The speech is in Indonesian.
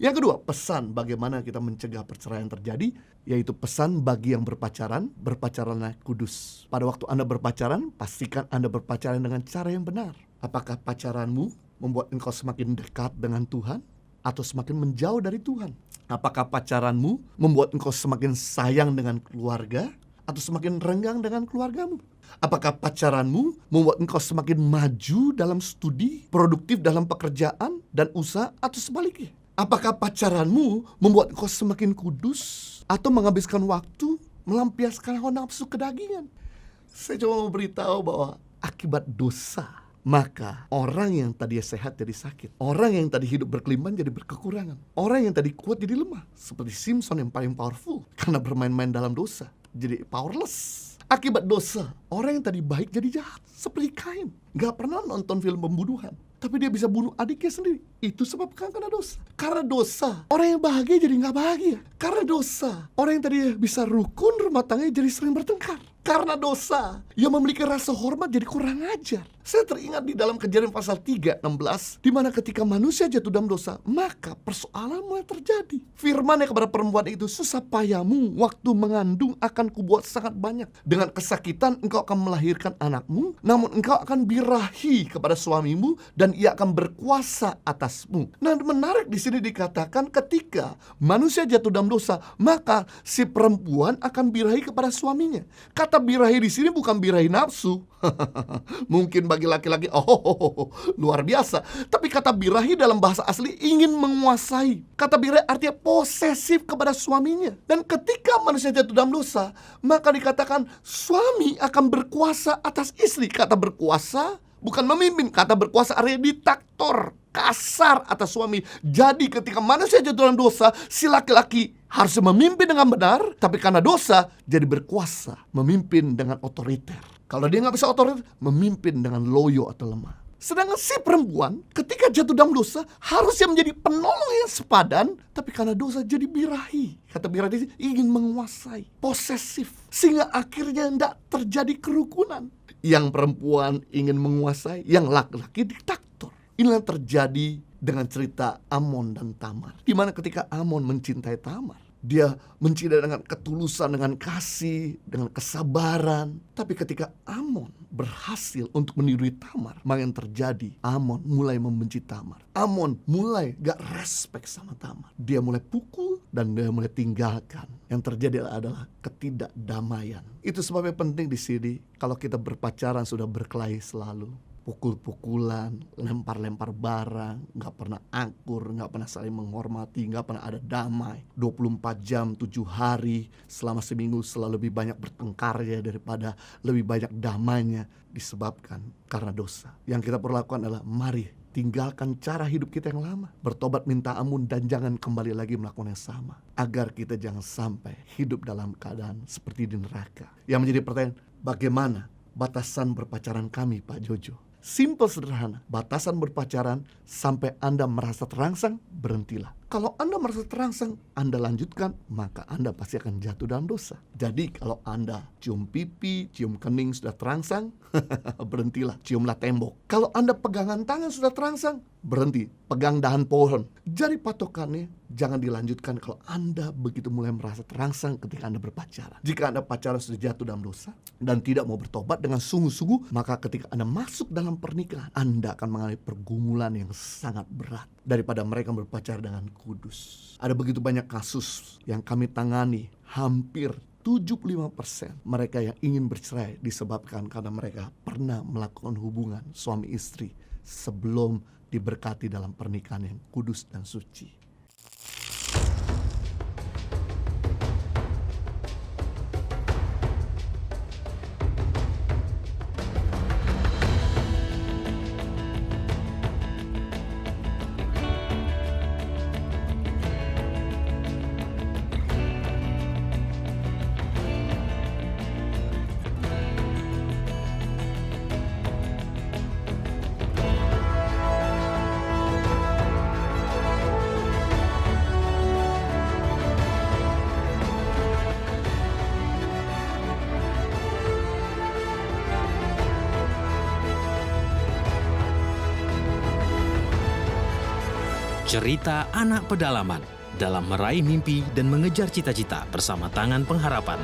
Yang kedua, pesan bagaimana kita mencegah perceraian terjadi, yaitu pesan bagi yang berpacaran, berpacaranlah kudus. Pada waktu Anda berpacaran, pastikan Anda berpacaran dengan cara yang benar. Apakah pacaranmu membuat engkau semakin dekat dengan Tuhan atau semakin menjauh dari Tuhan? Apakah pacaranmu membuat engkau semakin sayang dengan keluarga atau semakin renggang dengan keluargamu? Apakah pacaranmu membuat engkau semakin maju dalam studi, produktif dalam pekerjaan dan usaha, atau sebaliknya? Apakah pacaranmu membuat engkau semakin kudus atau menghabiskan waktu melampiaskan hawa nafsu kedagingan? Saya cuma mau beritahu bahwa akibat dosa, maka orang yang tadinya sehat jadi sakit. Orang yang tadi hidup berkelimpahan jadi berkekurangan. Orang yang tadi kuat jadi lemah. Seperti Simpson yang paling powerful karena bermain-main dalam dosa, jadi powerless. Akibat dosa, orang yang tadi baik jadi jahat. Seperti Kain, gak pernah nonton film pembunuhan, tapi dia bisa bunuh adiknya sendiri. Itu sebab karena dosa. Karena dosa, orang yang bahagia jadi gak bahagia. Karena dosa, orang yang tadi bisa rukun rumah tangganya jadi sering bertengkar. Karena dosa, yang memiliki rasa hormat jadi kurang ajar. Saya teringat di dalam Kejadian pasal 3:16, di mana ketika manusia jatuh dalam dosa, maka persoalan mulai terjadi. Firman-Nya kepada perempuan itu, susah payahmu waktu mengandung akan kubuat sangat banyak. Dengan kesakitan engkau akan melahirkan anakmu, namun engkau akan birahi kepada suamimu dan ia akan berkuasa atasmu. Nah, menarik di sini dikatakan ketika manusia jatuh dalam dosa, maka si perempuan akan birahi kepada suaminya. Kata birahi di sini bukan birahi nafsu. Mungkin bagi laki-laki luar biasa. Tapi kata birahi dalam bahasa asli ingin menguasai. Kata birahi artinya posesif kepada suaminya. Dan ketika manusia jatuh dalam dosa, maka dikatakan suami akan berkuasa atas istri. Kata berkuasa bukan memimpin. Kata berkuasa artinya diktator, kasar atas suami. Jadi ketika manusia jatuh dalam dosa, si laki-laki harus memimpin dengan benar, tapi karena dosa jadi berkuasa, memimpin dengan otoriter. Kalau dia gak bisa otoriter, memimpin dengan loyo atau lemah. Sedangkan si perempuan ketika jatuh dalam dosa harusnya menjadi penolong yang sepadan, tapi karena dosa jadi birahi. Kata birahi ingin menguasai, posesif, sehingga akhirnya tidak terjadi kerukunan. Yang perempuan ingin menguasai, yang laki-laki diktator. Inilah yang terjadi dengan cerita Amnon dan Tamar, di mana ketika Amnon mencintai Tamar, dia mencintai dengan ketulusan, dengan kasih, dengan kesabaran. Tapi ketika Amnon berhasil untuk meniru Tamar, maka yang terjadi, Amnon mulai membenci Tamar. Amnon mulai gak respect sama Tamar. Dia mulai pukul dan dia mulai tinggalkan. Yang terjadi adalah ketidakdamaian. Itu sebabnya penting di sini, kalau kita berpacaran sudah berkelahi selalu, pukul-pukulan, lempar-lempar barang, gak pernah akur, gak pernah saling menghormati, gak pernah ada damai. 24 jam, 7 hari, selama seminggu selalu lebih banyak bertengkarnya daripada lebih banyak damainya, disebabkan karena dosa. Yang kita perlu lakukan adalah mari tinggalkan cara hidup kita yang lama, bertobat minta ampun dan jangan kembali lagi melakukan yang sama, agar kita jangan sampai hidup dalam keadaan seperti di neraka. Yang menjadi pertanyaan, bagaimana batasan berpacaran kami, Pak Jojo? Simple, sederhana. Batasan berpacaran sampai Anda merasa terangsang, berhentilah. Kalau Anda merasa terangsang, Anda lanjutkan, maka Anda pasti akan jatuh dalam dosa. Jadi kalau Anda cium pipi, cium kening sudah terangsang, berhentilah, ciumlah tembok. Kalau Anda pegangan tangan sudah terangsang, berhenti, pegang dahan pohon. Jadi patokannya jangan dilanjutkan kalau Anda begitu mulai merasa terangsang ketika Anda berpacaran. Jika Anda pacaran sudah jatuh dalam dosa dan tidak mau bertobat dengan sungguh-sungguh, maka ketika Anda masuk dalam pernikahan, Anda akan mengalami pergumulan yang sangat berat daripada mereka berpacaran dengan kudus. Ada begitu banyak kasus yang kami tangani, hampir 75% mereka yang ingin bercerai disebabkan karena mereka pernah melakukan hubungan suami istri sebelum diberkati dalam pernikahan yang kudus dan suci. Cerita anak pedalaman dalam meraih mimpi dan mengejar cita-cita bersama Tangan Pengharapan.